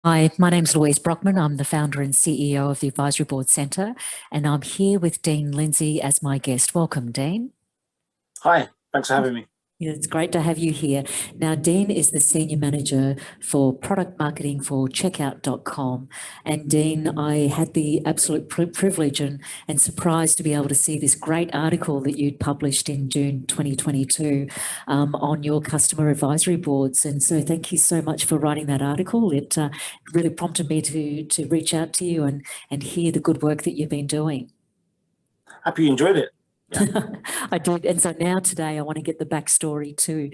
Hi, my name's Louise Broekman. I'm the founder and CEO of the Advisory Board Centre, and I'm here with Dean Lindsay as my guest. Welcome, Dean. Hi, thanks for having me. Yeah, it's great to have you here. Now, Dean is the Senior Manager for Product Marketing for Checkout.com. And Dean, I had the absolute privilege and surprise to be able to see this great article that you'd published in June 2022 on your customer advisory boards. And so thank you so much for writing that article. It really prompted me to reach out to you and hear the good work that you've been doing. Happy you enjoyed it. Yeah. I did, and so now today I want to get the backstory to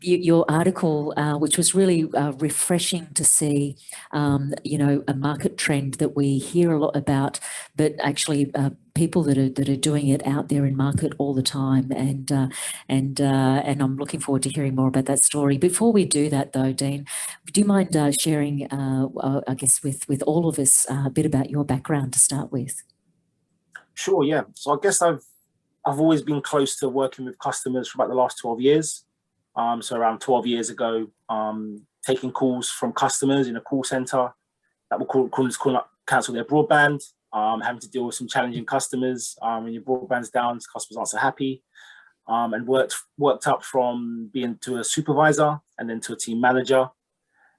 your article, which was really refreshing to see. A market trend that we hear a lot about, but actually people that are doing it out there in market all the time, and I'm looking forward to hearing more about that story. Before we do that, though, Dean, do you mind sharing, I guess, with all of us a bit about your background to start with? Sure, yeah. So I guess I've always been close to working with customers for about the last 12 years. So around 12 years ago, taking calls from customers in a call center that will call up, cancel their broadband, having to deal with some challenging customers when your broadband's down, customers aren't so happy, and worked up from being to a supervisor and then to a team manager.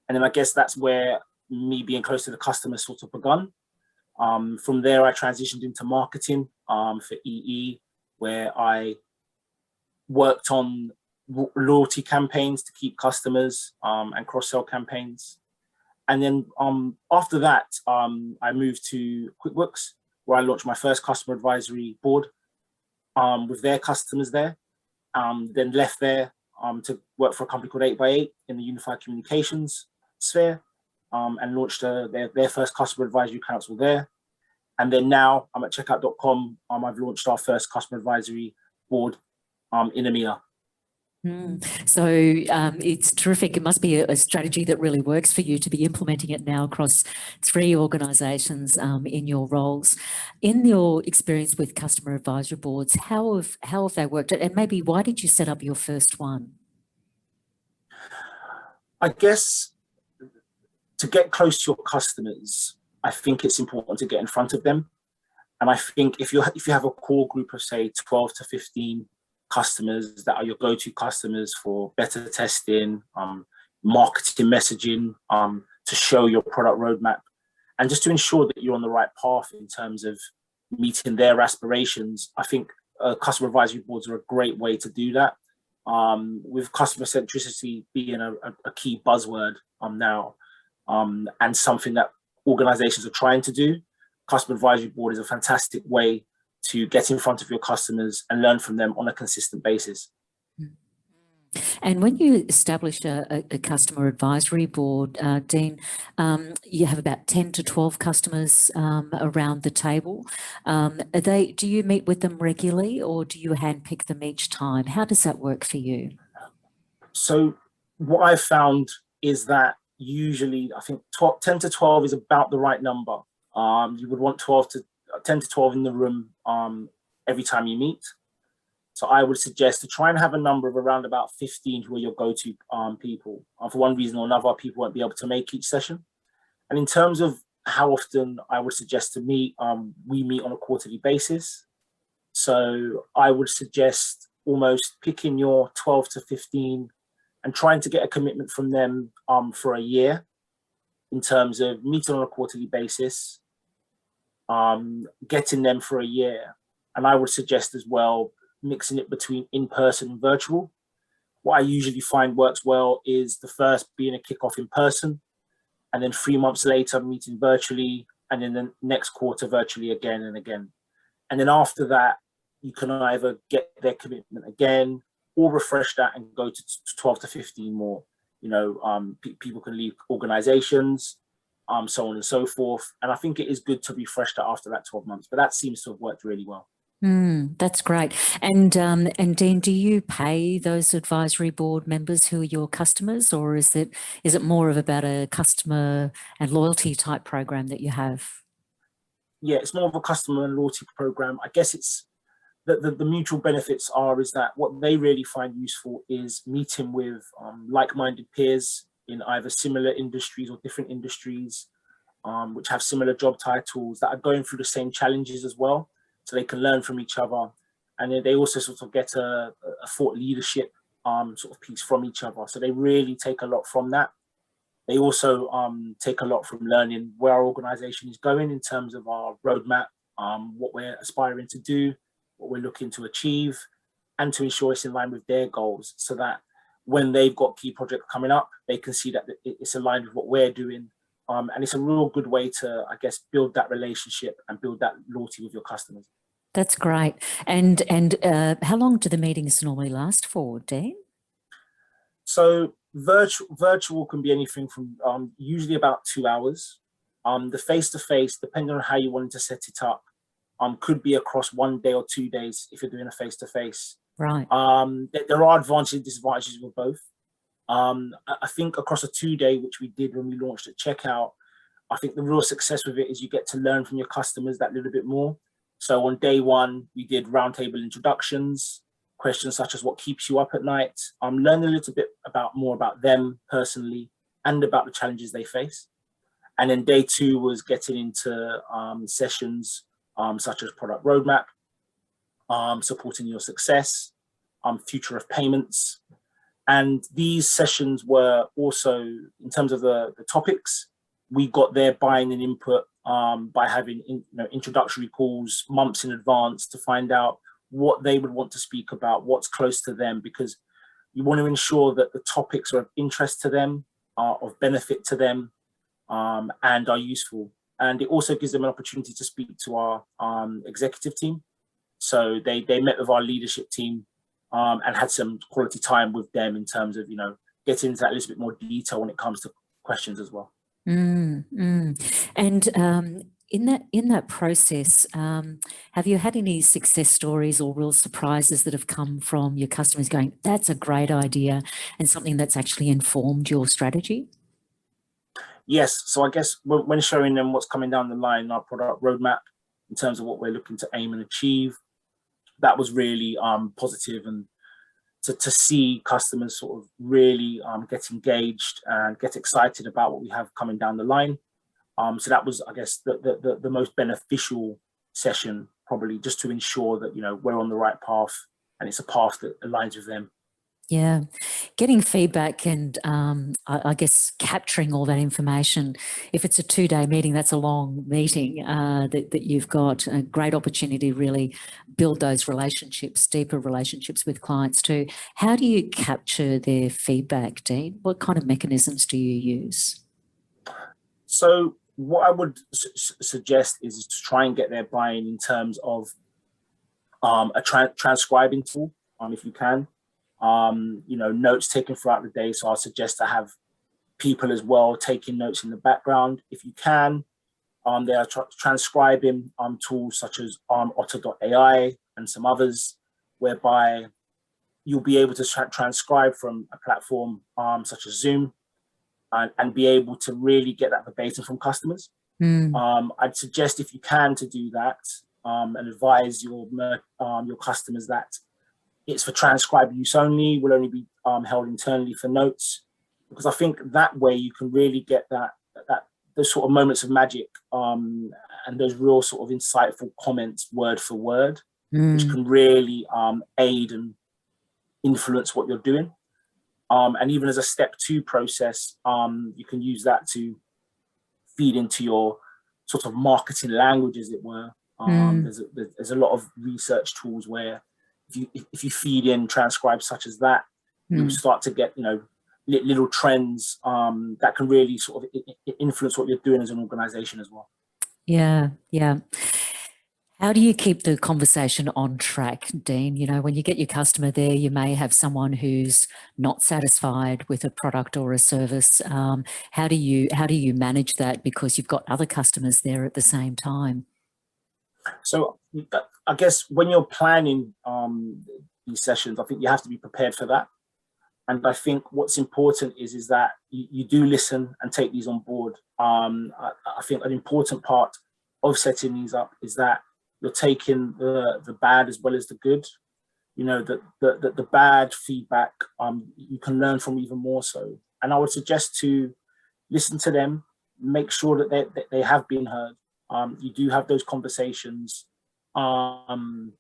And then I guess that's where me being close to the customer sort of begun. From there, I transitioned into marketing for EE, where I worked on loyalty campaigns to keep customers and cross-sell campaigns. And then after that, I moved to QuickBooks, where I launched my first customer advisory board with their customers there. Then left there to work for a company called 8x8 in the unified communications sphere. And launched their first customer advisory council there. And then now I'm at checkout.com. I've launched our first customer advisory board in EMEA. So it's terrific. It must be a strategy that really works for you to be implementing it now across 3 organisations in your roles. In your experience with customer advisory boards, how have they worked? And maybe why did you set up your first one? I guess to get close to your customers, I think it's important to get in front of them. And I think if you have a core group of, say, 12 to 15 customers that are your go-to customers for beta testing, marketing messaging, to show your product roadmap, and just to ensure that you're on the right path in terms of meeting their aspirations, I think customer advisory boards are a great way to do that. With customer centricity being a key buzzword now, and something that organizations are trying to do, customer advisory board is a fantastic way to get in front of your customers and learn from them on a consistent basis. And when you establish a customer advisory board, Dean, you have about 10 to 12 customers around the table. Do you meet with them regularly, or do you handpick them each time? How does that work for you? So what I've found is that usually I think 10 to 12 is about the right number. You would want 10 to 12 in the room every time you meet. So I would suggest to try and have a number of around about 15 who are your go-to people. For one reason or another, people won't be able to make each session. And in terms of how often I would suggest to meet, we meet on a quarterly basis. So I would suggest almost picking your 12 to 15 and trying to get a commitment from them for a year in terms of meeting on a quarterly basis, getting them for a year. And I would suggest as well, mixing it between in-person and virtual. What I usually find works well is the first being a kickoff in person, and then 3 months later meeting virtually, and then the next quarter virtually again and again. And then after that, you can either get their commitment again or refresh that and go to 12 to 15 more. People can leave organizations, so on and so forth. And I think it is good to refresh that after that 12 months, but that seems to have worked really well. That's great. And Dean, do you pay those advisory board members who are your customers, or is it more of about a customer and loyalty type program that you have? Yeah, it's more of a customer and loyalty program. I guess it's the mutual benefits is that what they really find useful is meeting with like-minded peers in either similar industries or different industries, which have similar job titles, that are going through the same challenges as well, so they can learn from each other. And then they also sort of get a thought leadership sort of piece from each other. So they really take a lot from that. They also take a lot from learning where our organization is going in terms of our roadmap, what we're aspiring to do, what we're looking to achieve, and to ensure it's in line with their goals, so that when they've got key projects coming up, they can see that it's aligned with what we're doing. And it's a real good way to, I guess, build that relationship and build that loyalty with your customers. That's great. And how long do the meetings normally last for, Dean? So virtual can be anything from usually about 2 hours. The face-to-face, depending on how you wanted to set it up, could be across 1 day or 2 days if you're doing a face-to-face. Right. There are advantages and disadvantages with both. I think across a 2-day, which we did when we launched at checkout, I think the real success with it is you get to learn from your customers that little bit more. So on day one, we did roundtable introductions, questions such as what keeps you up at night, learn a little bit more about them personally and about the challenges they face. And then day two was getting into sessions such as product roadmap, supporting your success, future of payments. And these sessions were also, in terms of the topics, we got their buy-in and input by having introductory calls months in advance to find out what they would want to speak about, what's close to them, because you want to ensure that the topics are of interest to them, are of benefit to them, and are useful. And it also gives them an opportunity to speak to our executive team. So they met with our leadership team and had some quality time with them in terms of, getting into that a little bit more detail when it comes to questions as well. And in that process, have you had any success stories or real surprises that have come from your customers going, that's a great idea, and something that's actually informed your strategy? Yes. So I guess when showing them what's coming down the line, our product roadmap, in terms of what we're looking to aim and achieve, that was really positive. And to see customers sort of really get engaged and get excited about what we have coming down the line. So that was, I guess, the most beneficial session, probably, just to ensure that, we're on the right path and it's a path that aligns with them. Yeah, getting feedback and I guess capturing all that information. If it's a 2-day meeting, that's a long meeting that you've got. A great opportunity to really build those relationships, deeper relationships with clients too. How do you capture their feedback, Dean? What kind of mechanisms do you use? So what I would suggest is to try and get their buy-in in terms of a transcribing tool, if you can. Notes taken throughout the day. So I'll suggest to have people as well taking notes in the background if you can. There are transcribing tools such as otter.ai and some others, whereby you'll be able to transcribe from a platform such as Zoom and be able to really get that verbatim from customers. I'd suggest, if you can, to do that and advise your customers that it's for transcribed use only, will only be held internally for notes, because I think that way you can really get those sort of moments of magic and those real sort of insightful comments word for word, which can really aid and influence what you're doing. And even as a step 2 process, you can use that to feed into your sort of marketing language, as it were. There's a lot of research tools where if you feed in transcribes such as that, you start to get little trends that can really sort of influence what you're doing as an organization as well. Yeah. How do you keep the conversation on track, Dean? When you get your customer there, you may have someone who's not satisfied with a product or a service. How do you manage that, because you've got other customers there at the same time? So I guess when you're planning these sessions, I think you have to be prepared for that. And I think what's important is that you do listen and take these on board. I think an important part of setting these up is that you're taking the bad as well as the good. The bad feedback you can learn from even more so. And I would suggest to listen to them, make sure that they have been heard. You do have those conversations. You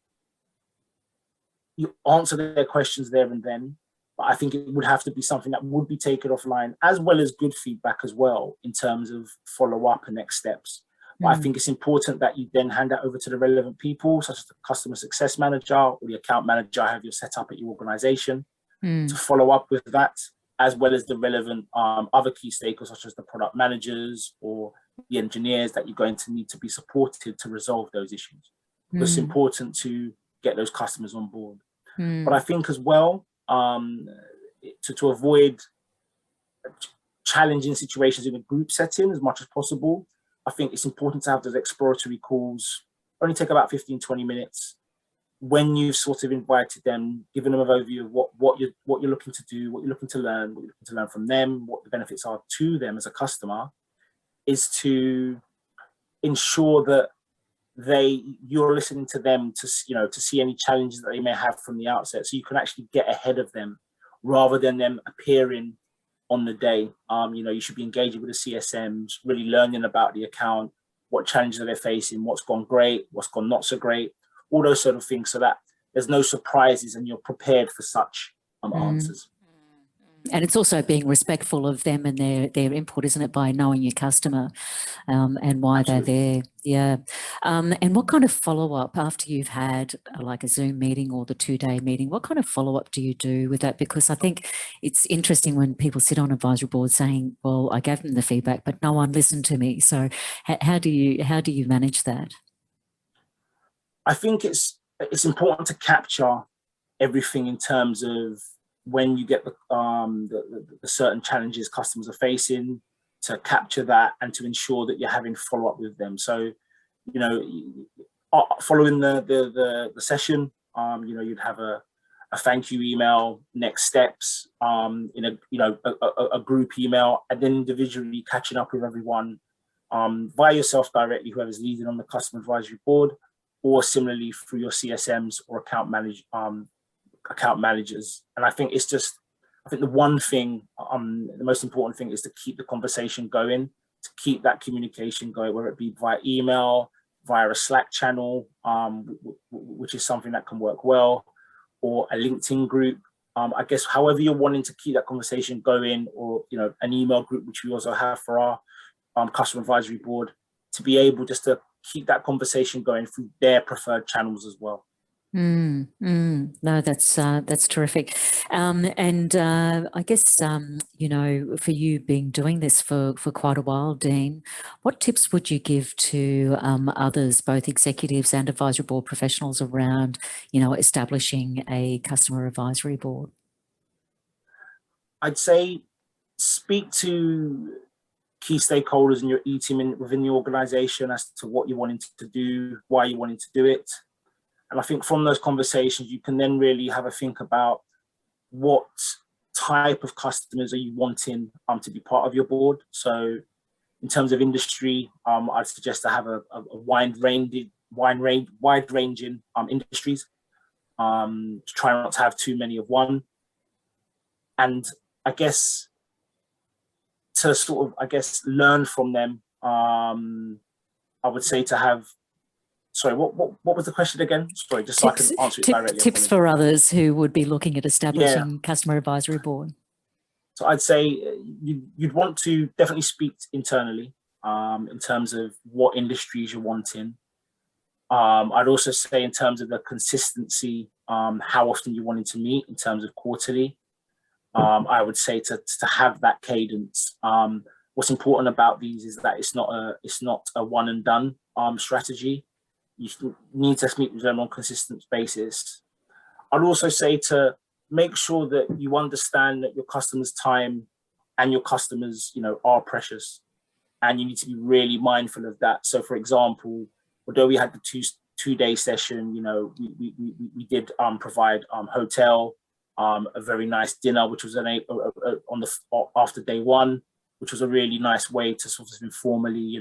answer their questions there and then, but I think it would have to be something that would be taken offline, as well as good feedback as well in terms of follow up and next steps. But I think it's important that you then hand that over to the relevant people, such as the customer success manager or the account manager, have you set up at your organization to follow up with that, as well as the relevant other key stakeholders, such as the product managers or the engineers that you're going to need to be supported to resolve those issues. It's important to get those customers on board. But I think as well, to avoid challenging situations in a group setting as much as possible, I think it's important to have those exploratory calls, only take about 15, 20 minutes. When you've sort of invited them, given them an overview of what you're looking to do, what you're looking to learn, what you're looking to learn from them, what the benefits are to them as a customer, is to ensure that you're listening to them to see any challenges that they may have from the outset, so you can actually get ahead of them rather than them appearing on the day. You should be engaging with the CSMs, really learning about the account, what challenges are they facing, what's gone great, what's gone not so great, all those sort of things, so that there's no surprises and you're prepared for such answers. And it's also being respectful of them and their input, isn't it, by knowing your customer and why Absolutely. they're there. Yeah. And what kind of follow-up after you've had like a Zoom meeting or the 2-day meeting, what kind of follow-up do you do with that? Because I think it's interesting when people sit on advisory boards saying, well, I gave them the feedback, but no one listened to me. So how do you manage that? I think it's important to capture everything in terms of when you get the certain challenges customers are facing, to capture that and to ensure that you're having follow up with them. So, following the session, you'd have a thank you email, next steps, in a group email, and then individually catching up with everyone via yourself directly, whoever's leading on the customer advisory board, or similarly through your CSMs or account managers. And I think the one thing, the most important thing is to keep the conversation going, to keep that communication going, whether it be via email, via a Slack channel, which is something that can work well, or a LinkedIn group. I guess however you're wanting to keep that conversation going, or an email group, which we also have for our customer advisory board, to be able just to keep that conversation going through their preferred channels as well. No, that's terrific. And I guess, for you doing this for quite a while, Dean, what tips would you give to others, both executives and advisory board professionals, around, establishing a customer advisory board? I'd say speak to key stakeholders in your E-team within the organization as to what you're wanting to do, why you're wanting to do it. And I think from those conversations, you can then really have a think about what type of customers are you wanting to be part of your board. So in terms of industry, I'd suggest to have a wide-ranging industries, to try not to have too many of one. And I guess to learn from them, I would say to have, sorry, what was the question again? Sorry, just tips, so I can answer it directly. Tips for others who would be looking at establishing customer advisory board. So I'd say you'd want to definitely speak internally in terms of what industries you're wanting. I'd also say in terms of the consistency, how often you're wanting to meet in terms of quarterly. I would say to have that cadence. What's important about these is that it's not a one and done strategy. You need to meet with them on a consistent basis. I'd also say to make sure that you understand that your customers' time and your customers, are precious, and you need to be really mindful of that. So, for example, although we had the two-day session, we did provide hotel, a very nice dinner, which was after day one, which was a really nice way to sort of informally,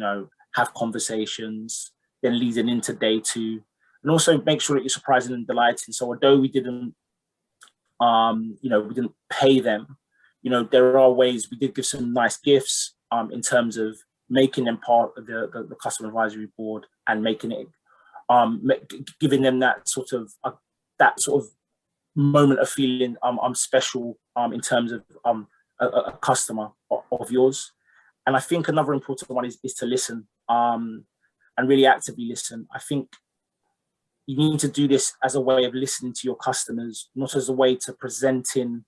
have conversations, then leading into day two, and also make sure that you're surprising and delighting. So although we didn't, we didn't pay them, there are ways. We did give some nice gifts in terms of making them part of the customer advisory board and making it, giving them that sort of moment of feeling I'm special in terms of a customer of yours. And I think another important one is to listen and really actively listen. I think you need to do this as a way of listening to your customers, not as a way to presenting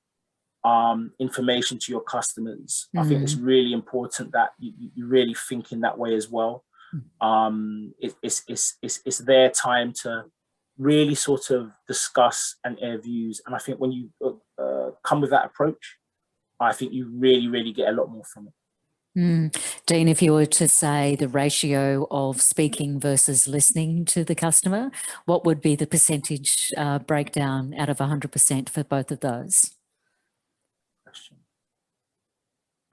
information to your customers. I think it's really important that you really think in that way as well. It's their time to really sort of discuss and air views. And I think when you come with that approach, I think you really, really get a lot more from it. Dean, if you were to say the ratio of speaking versus listening to the customer, what would be the percentage breakdown out of 100% for both of those?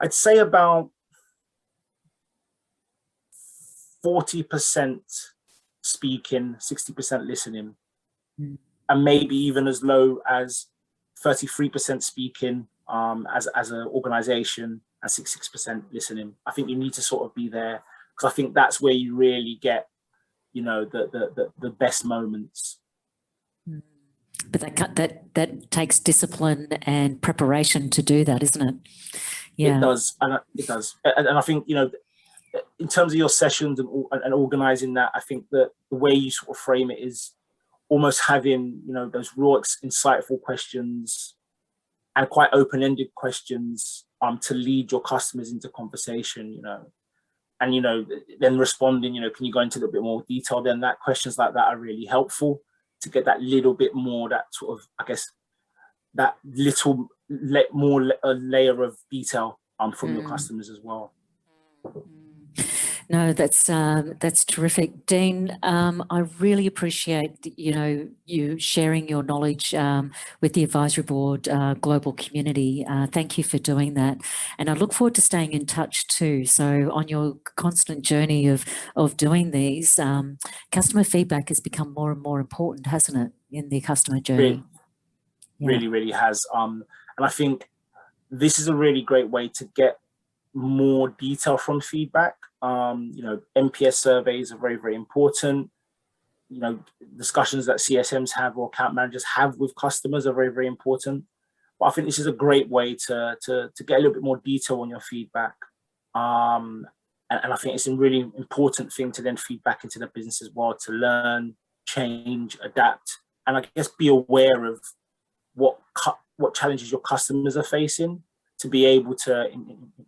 I'd say about 40% speaking, 60% listening, and maybe even as low as 33% speaking as an organization and 66% listening. I think you need to sort of be there, because I think that's where you really get, the best moments. But that takes discipline and preparation to do that, isn't it? Yeah, it does, and I think in terms of your sessions and organizing that, I think that the way you sort of frame it is almost having those raw, insightful questions and quite open-ended questions to lead your customers into conversation, and then responding, can you go into a little bit more detail? Then that questions like that are really helpful to get that little bit more, that sort of, I guess, that little more layer of detail from your customers as well. No, that's terrific, Dean. I really appreciate you sharing your knowledge with the advisory board global community. Thank you for doing that, and I look forward to staying in touch too. So on your constant journey of doing these, customer feedback has become more and more important, hasn't it, in the customer journey? Really has. And I think this is a really great way to get more detail from feedback. NPS surveys are very, very important. Discussions that CSMs have or account managers have with customers are very, very important. But I think this is a great way to get a little bit more detail on your feedback. And I think it's a really important thing to then feed back into the business as well, to learn, change, adapt, and I guess be aware of what challenges your customers are facing, to be able to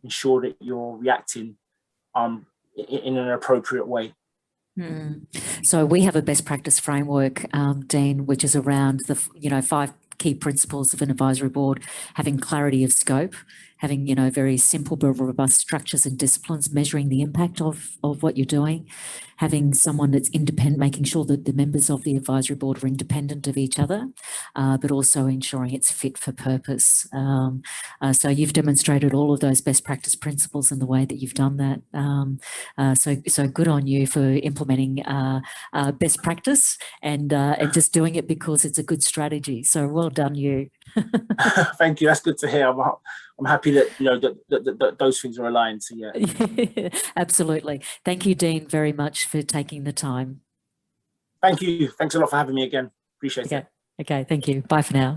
ensure that you're reacting in an appropriate way. So we have a best practice framework, Dean, which is around the 5 key principles of an advisory board: having clarity of scope, having very simple but robust structures and disciplines, measuring the impact of what you're doing, having someone that's independent, making sure that the members of the advisory board are independent of each other, but also ensuring it's fit for purpose. So you've demonstrated all of those best practice principles in the way that you've done that. So good on you for implementing best practice and just doing it because it's a good strategy. So well done, you. Thank you. That's good to hear. I'm happy that that those things are aligned. So yeah. Absolutely. Thank you, Dean, very much for taking the time. Thank you. Thanks a lot for having me again. Appreciate it. Okay. Thank you. Bye for now.